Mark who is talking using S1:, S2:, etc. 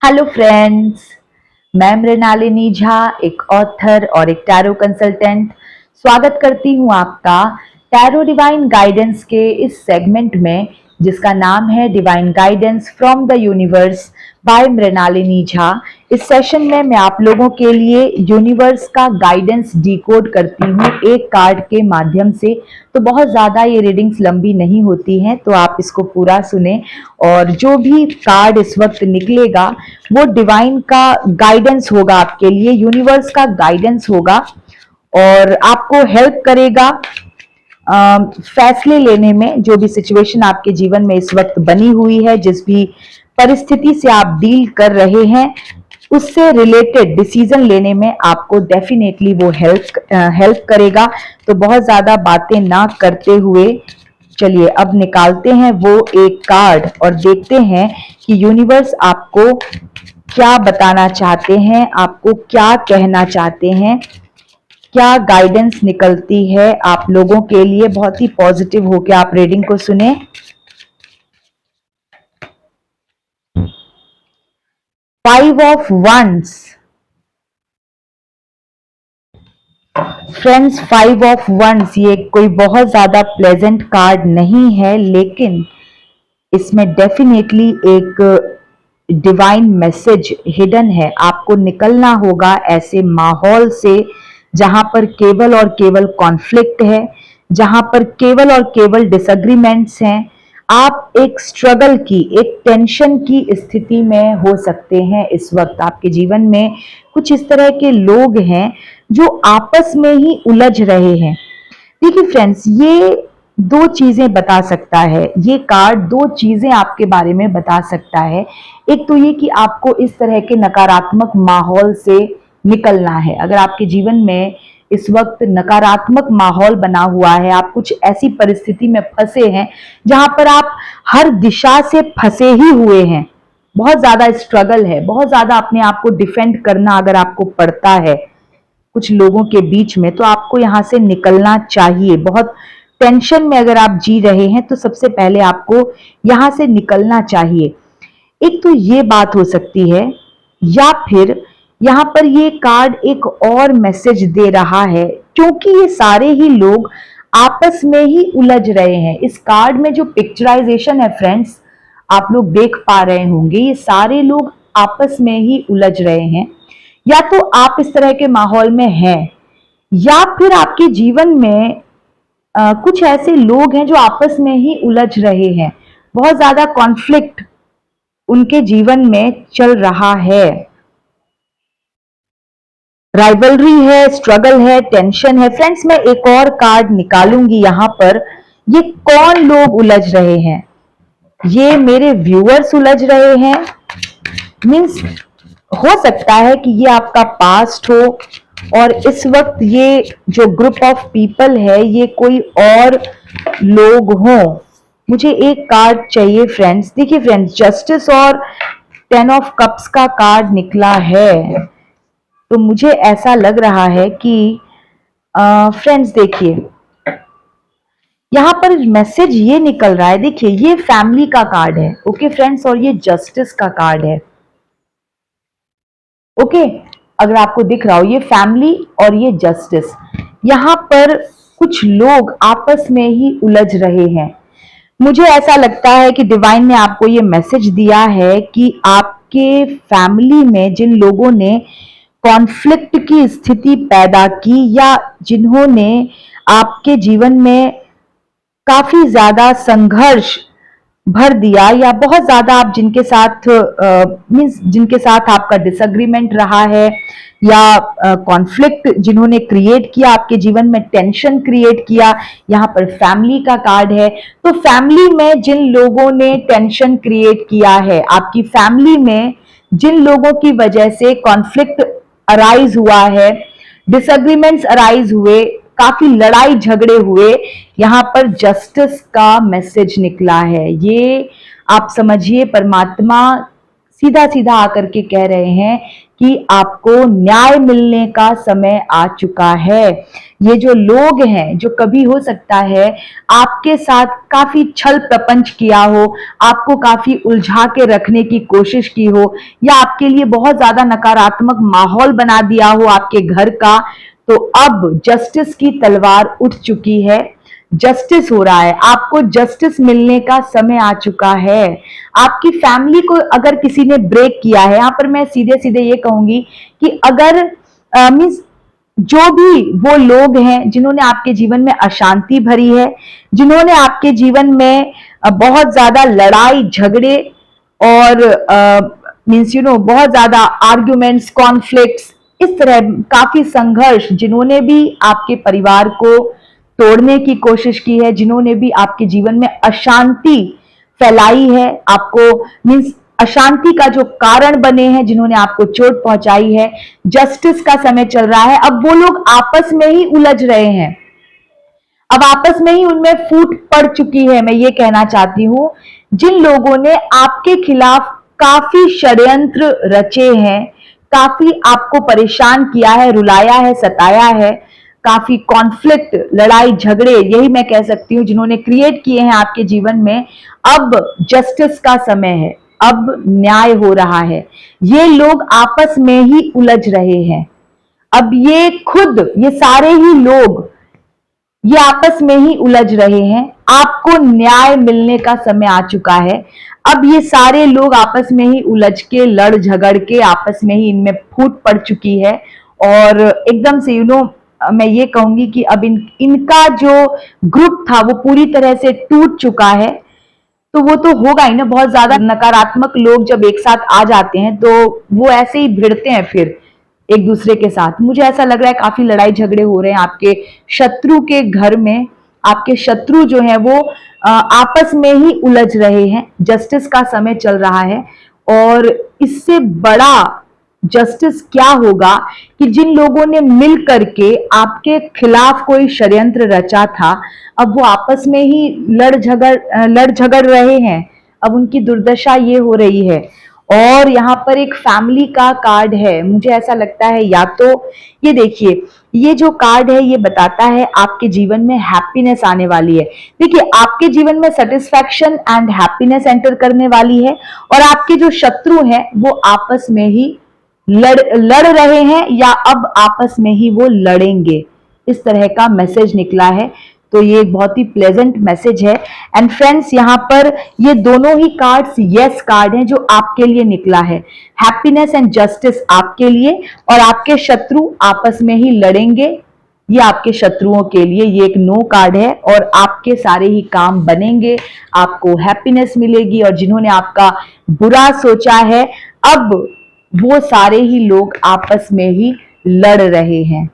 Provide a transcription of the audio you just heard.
S1: Hello friends. मैं मृणालिनी झा, एक author और एक टैरो कंसल्टेंट, स्वागत करती हूँ आपका टैरो डिवाइन गाइडेंस के इस सेगमेंट में, जिसका नाम है divine guidance from the universe by Mrinalini Jha. इस सेशन में मैं आप लोगों के लिए यूनिवर्स का गाइडेंस डिकोड करती हूँ एक कार्ड के माध्यम से। तो बहुत ज़्यादा ये रीडिंग्स लंबी नहीं होती हैं, तो आप इसको पूरा सुने। और जो भी कार्ड इस वक्त निकलेगा वो डिवाइन का गाइडेंस होगा, आपके लिए यूनिवर्स का गाइडेंस होगा और आपको हेल्प करेगा फैसले लेने में। जो भी सिचुएशन आपके जीवन में इस वक्त बनी हुई है, जिस भी परिस्थिति से आप डील कर रहे हैं, उससे रिलेटेड डिसीजन लेने में आपको डेफिनेटली वो हेल्प करेगा। तो बहुत ज्यादा बातें ना करते हुए चलिए अब निकालते हैं वो एक कार्ड और देखते हैं कि यूनिवर्स आपको क्या बताना चाहते हैं, आपको क्या कहना चाहते हैं, क्या गाइडेंस निकलती है आप लोगों के लिए। बहुत ही पॉजिटिव होकर आप रीडिंग को सुने। Five of wands. Friends, five of wands ये कोई बहुत ज्यादा प्लेजेंट कार्ड नहीं है, लेकिन इसमें डेफिनेटली एक डिवाइन मैसेज हिडन है। आपको निकलना होगा ऐसे माहौल से जहां पर केवल और केवल कॉन्फ्लिक्ट है, जहां पर केवल और केवल डिसएग्रीमेंट्स हैं। आप एक स्ट्रगल की, एक टेंशन की स्थिति में हो सकते हैं इस वक्त। आपके जीवन में कुछ इस तरह के लोग हैं जो आपस में ही उलझ रहे हैं। देखिए फ्रेंड्स, ये दो चीजें बता सकता है, ये कार्ड दो चीजें आपके बारे में बता सकता है। एक तो ये कि आपको इस तरह के नकारात्मक माहौल से निकलना है। अगर आपके जीवन में इस वक्त नकारात्मक माहौल बना हुआ है, आप कुछ ऐसी परिस्थिति में फंसे हैं जहां पर आप हर दिशा से फंसे ही हुए हैं, बहुत ज्यादा स्ट्रगल है, बहुत ज्यादा अपने आप को डिफेंड करना अगर आपको पड़ता है कुछ लोगों के बीच में, तो आपको यहां से निकलना चाहिए। बहुत टेंशन में अगर आप जी रहे हैं तो सबसे पहले आपको यहां से निकलना चाहिए। एक तो ये बात हो सकती है, या फिर यहां पर ये कार्ड एक और मैसेज दे रहा है, क्योंकि ये सारे ही लोग आपस में ही उलझ रहे हैं। इस कार्ड में जो पिक्चराइजेशन है फ्रेंड्स, आप लोग देख पा रहे होंगे, ये सारे लोग आपस में ही उलझ रहे हैं। या तो आप इस तरह के माहौल में हैं, या फिर आपके जीवन में कुछ ऐसे लोग हैं जो आपस में ही उलझ रहे हैं। बहुत ज्यादा कॉन्फ्लिक्ट उनके जीवन में चल रहा है, राइवलरी है, स्ट्रगल है, टेंशन है। फ्रेंड्स, मैं एक और कार्ड निकालूंगी यहां पर। ये कौन लोग उलझ रहे हैं? ये मेरे व्यूअर्स उलझ रहे हैं। मीन्स हो सकता है कि ये आपका पास्ट हो और इस वक्त ये जो ग्रुप ऑफ पीपल है ये कोई और लोग हों। मुझे एक कार्ड चाहिए फ्रेंड्स। देखिए फ्रेंड्स, जस्टिस और 10 ऑफ कप्स का कार्ड निकला है, तो मुझे ऐसा लग रहा है कि फ्रेंड्स देखिए यहां पर मैसेज ये निकल रहा है। देखिए, ये फैमिली का कार्ड है, ओके फ्रेंड्स, और ये जस्टिस का कार्ड है, ओके। अगर आपको दिख रहा हो, ये फैमिली और ये जस्टिस। यहां पर कुछ लोग आपस में ही उलझ रहे हैं। मुझे ऐसा लगता है कि डिवाइन ने आपको ये मैसेज दिया है कि आपके फैमिली में जिन लोगों ने कॉन्फ्लिक्ट की स्थिति पैदा की, या जिन्होंने आपके जीवन में काफी ज्यादा संघर्ष भर दिया, या बहुत ज्यादा आप जिनके साथ मीन्स जिनके साथ आपका डिसएग्रीमेंट रहा है, या कॉन्फ्लिक्ट जिन्होंने क्रिएट किया आपके जीवन में, टेंशन क्रिएट किया। यहाँ पर फैमिली का कार्ड है, तो फैमिली में जिन लोगों ने टेंशन क्रिएट किया है, आपकी फैमिली में जिन लोगों की वजह से कॉन्फ्लिक्ट अराइज हुआ है, डिसएग्रीमेंट्स अराइज हुए, काफी लड़ाई झगड़े हुए, यहां पर जस्टिस का मैसेज निकला है। ये आप समझिए परमात्मा सीधा सीधा आकर के कह रहे हैं कि आपको न्याय मिलने का समय आ चुका है। ये जो लोग हैं, जो कभी हो सकता है आपके साथ काफी छल प्रपंच किया हो, आपको काफी उलझा के रखने की कोशिश की हो, या आपके लिए बहुत ज्यादा नकारात्मक माहौल बना दिया हो आपके घर का, तो अब जस्टिस की तलवार उठ चुकी है। जस्टिस हो रहा है, आपको जस्टिस मिलने का समय आ चुका है। आपकी फैमिली को अगर किसी ने ब्रेक किया है, यहां पर मैं सीधे सीधे ये कहूंगी कि अगर मीन्स जो भी वो लोग हैं जिन्होंने आपके जीवन में अशांति भरी है, जिन्होंने आपके जीवन में बहुत ज्यादा लड़ाई झगड़े और मीन्स बहुत ज्यादा आर्ग्यूमेंट्स, कॉन्फ्लिक्ट्स, इस तरह काफी संघर्ष, जिन्होंने भी आपके परिवार को तोड़ने की कोशिश की है, जिन्होंने भी आपके जीवन में अशांति फैलाई है, आपको मीन्स अशांति का जो कारण बने हैं, जिन्होंने आपको चोट पहुंचाई है, जस्टिस का समय चल रहा है। अब वो लोग आपस में ही उलझ रहे हैं, अब आपस में ही उनमें फूट पड़ चुकी है। मैं ये कहना चाहती हूं, जिन लोगों ने आपके खिलाफ काफी षड्यंत्र रचे हैं, काफी आपको परेशान किया है, रुलाया है, सताया है, काफी कॉन्फ्लिक्ट, लड़ाई झगड़े, यही मैं कह सकती हूं, जिन्होंने क्रिएट किए हैं आपके जीवन में, अब जस्टिस का समय है, अब न्याय हो रहा है। ये लोग आपस में ही उलझ रहे हैं। अब ये खुद, ये सारे ही लोग ये आपस में ही उलझ रहे हैं। आपको न्याय मिलने का समय आ चुका है। अब ये सारे लोग आपस में ही उलझ के, लड़ झगड़ के, आपस में ही इनमें फूट पड़ चुकी है और एकदम से मैं ये कहूंगी कि अब इनका जो ग्रुप था वो पूरी तरह से टूट चुका है। तो वो तो होगा ही ना, बहुत ज्यादा नकारात्मक लोग जब एक साथ आ जाते हैं तो वो ऐसे ही भिड़ते हैं फिर एक दूसरे के साथ। मुझे ऐसा लग रहा है काफी लड़ाई झगड़े हो रहे हैं आपके शत्रु के घर में। आपके शत्रु जो है वो आपस में ही उलझ रहे हैं। जस्टिस का समय चल रहा है और इससे बड़ा जस्टिस क्या होगा कि जिन लोगों ने मिल करके आपके खिलाफ कोई षड्यंत्र रचा था, अब वो आपस में ही लड़ झगड़ रहे हैं। अब उनकी दुर्दशा ये हो रही है। और यहाँ पर एक फैमिली का कार्ड है। मुझे ऐसा लगता है, या तो ये देखिए, ये जो कार्ड है ये बताता है आपके जीवन में हैप्पीनेस आने वाली है। देखिए, आपके जीवन में सेटिस्फैक्शन एंड हैप्पीनेस एंटर करने वाली है और आपके जो शत्रु हैं वो आपस में ही लड़ रहे हैं या अब आपस में ही वो लड़ेंगे। इस तरह का मैसेज निकला है। तो ये एक बहुत ही प्लेजेंट मैसेज है। एंड फ्रेंड्स, यहाँ पर ये दोनों ही कार्ड्स यस कार्ड हैं जो आपके लिए निकला है। हैप्पीनेस एंड जस्टिस आपके लिए और आपके शत्रु आपस में ही लड़ेंगे, ये आपके शत्रुओं के लिए। ये एक नो कार्ड है और आपके सारे ही काम बनेंगे, आपको हैप्पीनेस मिलेगी। और जिन्होंने आपका बुरा सोचा है, अब वो सारे ही लोग आपस में ही लड़ रहे हैं।